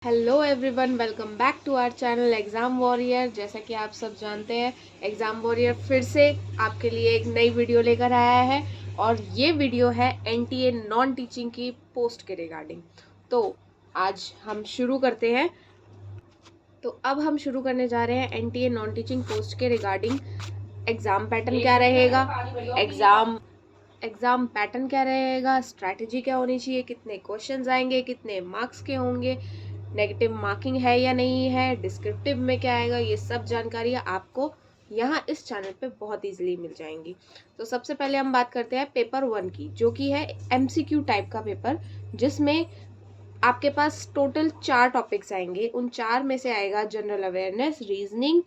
Hello everyone, welcome back to our channel exam warrior. जैसा कि आप सब जानते हैं, एग्ज़ाम वॉरियर फिर से आपके लिए एक नई वीडियो लेकर आया है और ये वीडियो है एनटीए नॉन टीचिंग की पोस्ट के रिगार्डिंग। तो आज हम शुरू करते हैं। तो अब हम शुरू करने जा रहे हैं एनटीए नॉन टीचिंग पोस्ट के रिगार्डिंग। एग्ज़ाम पैटर्न क्या रहेगा, एग्ज़ाम पैटर्न क्या रहेगा, स्ट्रैटेजी क्या होनी चाहिए, कितने क्वेश्चंस आएंगे, कितने मार्क्स के होंगे, नेगेटिव मार्किंग है या नहीं है, डिस्क्रिप्टिव में क्या आएगा, ये सब जानकारियाँ आपको यहाँ इस चैनल पे बहुत इजीली मिल जाएंगी। तो सबसे पहले हम बात करते हैं पेपर 1 की, जो कि है एमसीक्यू टाइप का पेपर, जिसमें आपके पास टोटल 4 टॉपिक्स आएंगे। उन 4 में से आएगा जनरल अवेयरनेस, रीजनिंग,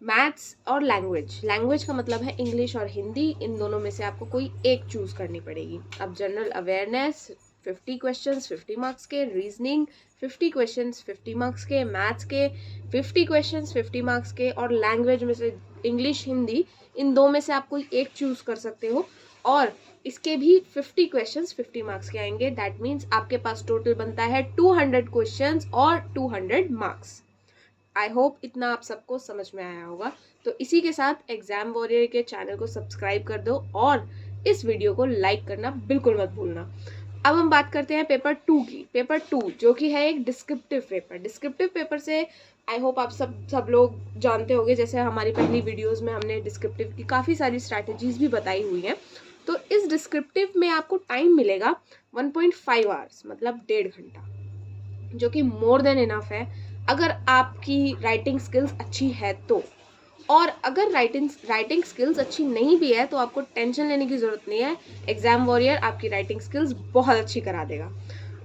मैथ्स और लैंग्वेज। लैंग्वेज का मतलब है इंग्लिश और हिंदी। इन दोनों में से आपको कोई एक चूज करनी पड़ेगी। अब जनरल अवेयरनेस 50 क्वेश्चंस 50 मार्क्स के, रीजनिंग 50 क्वेश्चंस 50 मार्क्स के, मैथ्स के 50 क्वेश्चंस 50 मार्क्स के, और लैंग्वेज में से इंग्लिश हिंदी, इन दो में से आप कोई एक चूज कर सकते हो। और इसके भी 50 क्वेश्चंस 50 मार्क्स के आएंगे। दैट मीन्स आपके पास टोटल बनता है 200 क्वेश्चंस और 200 मार्क्स। आई होप इतना आप सबको समझ में आया होगा। तो इसी के साथ एग्जाम वॉरियर के चैनल को सब्सक्राइब कर दो और इस वीडियो को लाइक करना बिल्कुल मत भूलना। अब हम बात करते हैं पेपर 2 की। पेपर 2 जो कि है एक डिस्क्रिप्टिव पेपर। डिस्क्रिप्टिव पेपर से आई होप आप सब लोग जानते होंगे। जैसे हमारी पहली वीडियोस में हमने डिस्क्रिप्टिव की काफ़ी सारी स्ट्रैटेजीज भी बताई हुई हैं। तो इस डिस्क्रिप्टिव में आपको टाइम मिलेगा 1.5 आवर्स, मतलब 1.5 घंटा, जो कि मोर देन इनफ है अगर आपकी राइटिंग स्किल्स अच्छी है तो। और अगर राइटिंग स्किल्स अच्छी नहीं भी है तो आपको टेंशन लेने की ज़रूरत नहीं है। एग्जाम वॉरियर आपकी राइटिंग स्किल्स बहुत अच्छी करा देगा।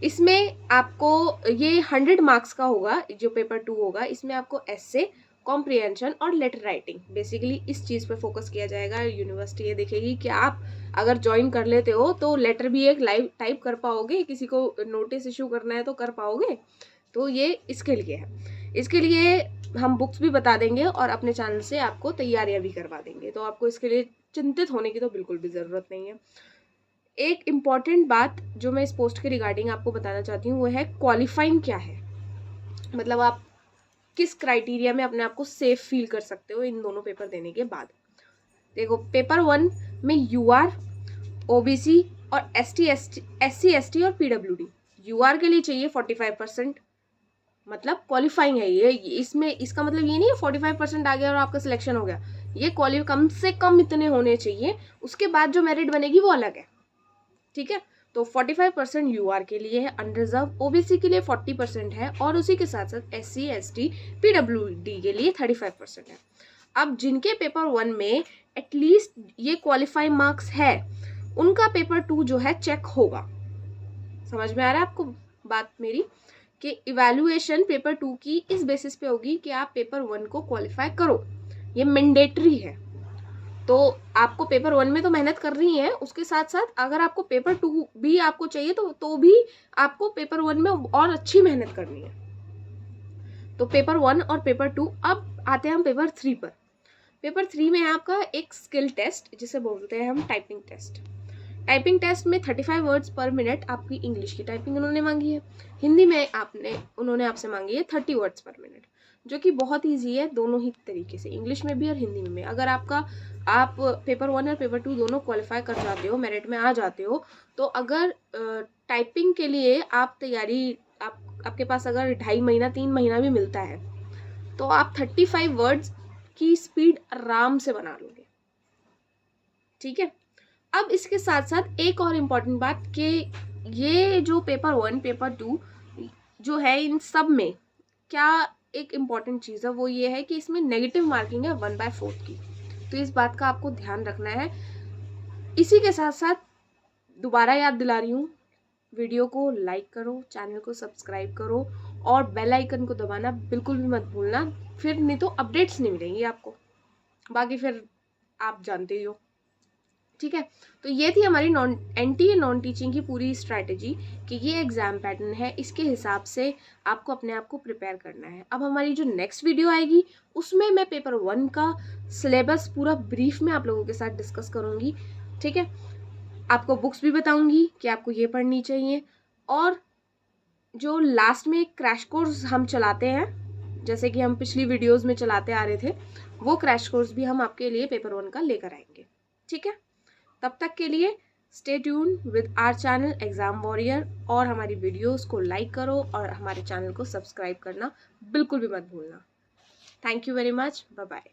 इसमें आपको ये 100 मार्क्स का होगा। जो पेपर 2 होगा, इसमें आपको एस्से, कॉम्प्रिहेंशन और लेटर राइटिंग, बेसिकली इस चीज़ पे फोकस किया जाएगा। यूनिवर्सिटी ये देखेगी कि आप अगर ज्वाइन कर लेते हो तो लेटर भी एक लाइव टाइप कर पाओगे, किसी को नोटिस इशू करना है तो कर पाओगे। तो ये इसके लिए है। इसके लिए हम बुक्स भी बता देंगे और अपने चैनल से आपको तैयारियां भी करवा देंगे। तो आपको इसके लिए चिंतित होने की तो बिल्कुल भी ज़रूरत नहीं है। एक इम्पॉर्टेंट बात जो मैं इस पोस्ट के रिगार्डिंग आपको बताना चाहती हूँ वो है क्वालिफाइंग क्या है। मतलब आप किस क्राइटेरिया में अपने आप को सेफ फील कर सकते हो इन दोनों पेपर देने के बाद। देखो, पेपर 1 में यूआर, ओबीसी और एससी एसटी और पीडब्ल्यूडी। यूआर के लिए चाहिए 45%, मतलब क्वालिफाइंग है ये। इसमें इसका मतलब ये नहीं है 45% आ गया और आपका सिलेक्शन हो गया। ये क्वालिफाई कम से कम इतने होने चाहिए। उसके बाद जो मेरिट बनेगी वो अलग है, ठीक है। तो 45% यूआर के लिए है, अनरिजर्व ओबीसी के लिए 40% है, और उसी के साथ साथ एससी एसटी पीडब्ल्यूडी के लिए 35% है। अब जिनके पेपर 1 में एटलीस्ट ये क्वालिफाई मार्क्स है, उनका पेपर 2 जो है चेक होगा। समझ में आ रहा है आपको बात मेरी, कि इवैल्यूएशन पेपर 2 की इस बेसिस पे होगी कि आप पेपर 1 को क्वालिफाई करो। ये मैंडेटरी है। तो आपको पेपर 1 में तो मेहनत कर रही है, उसके साथ साथ अगर आपको पेपर 2 भी आपको चाहिए तो भी आपको पेपर 1 में और अच्छी मेहनत करनी है। तो पेपर 1 और पेपर 2। अब आते हैं हम पेपर 3 पर। पेपर 3 में आपका एक स्किल टेस्ट, जिसे बोलते हैं हम टाइपिंग टेस्ट। टाइपिंग टेस्ट में 35 वर्ड्स पर मिनट आपकी इंग्लिश की टाइपिंग उन्होंने मांगी है। हिंदी में उन्होंने आपसे मांगी है 30 वर्ड्स पर मिनट, जो कि बहुत ईजी है दोनों ही तरीके से, इंग्लिश में भी और हिंदी में भी। अगर आप पेपर 1 और पेपर 2 दोनों क्वालिफाई कर जाते हो, मेरिट में आ जाते हो, तो अगर टाइपिंग के लिए आप तैयारी आपके पास अगर 2.5 महीना 3 महीना भी मिलता है, तो आप 35 वर्ड्स की स्पीड आराम से बना लोगे, ठीक है। अब इसके साथ साथ एक और इम्पॉर्टेंट बात, कि ये जो पेपर 1 पेपर 2 जो है, इन सब में क्या एक इम्पॉर्टेंट चीज़ है, वो ये है कि इसमें नेगेटिव मार्किंग है 1/4 की। तो इस बात का आपको ध्यान रखना है। इसी के साथ साथ दोबारा याद दिला रही हूँ, वीडियो को लाइक करो, चैनल को सब्सक्राइब करो और बेल आइकन को दबाना बिल्कुल भी मत भूलना, फिर नहीं तो अपडेट्स नहीं मिलेंगी आपको। बाकी फिर आप जानते ही हो, ठीक है। तो ये थी हमारी एनटीए नॉन टीचिंग की पूरी स्ट्रैटेजी, कि ये एग्जाम पैटर्न है, इसके हिसाब से आपको अपने आप को प्रिपेयर करना है। अब हमारी जो नेक्स्ट वीडियो आएगी, उसमें मैं पेपर 1 का सिलेबस पूरा ब्रीफ में आप लोगों के साथ डिस्कस करूंगी, ठीक है। आपको बुक्स भी बताऊंगी कि आपको ये पढ़नी चाहिए, और जो लास्ट में एक क्रैश कोर्स हम चलाते हैं, जैसे कि हम पिछली वीडियोस में चलाते आ रहे थे, वो क्रैश कोर्स भी हम आपके लिए पेपर 1 का लेकर आएंगे। ठीक है, तब तक के लिए stay tune with our channel exam warrior, और हमारी वीडियोस को लाइक करो और हमारे चैनल को सब्सक्राइब करना बिल्कुल भी मत भूलना। Thank you very much, bye bye.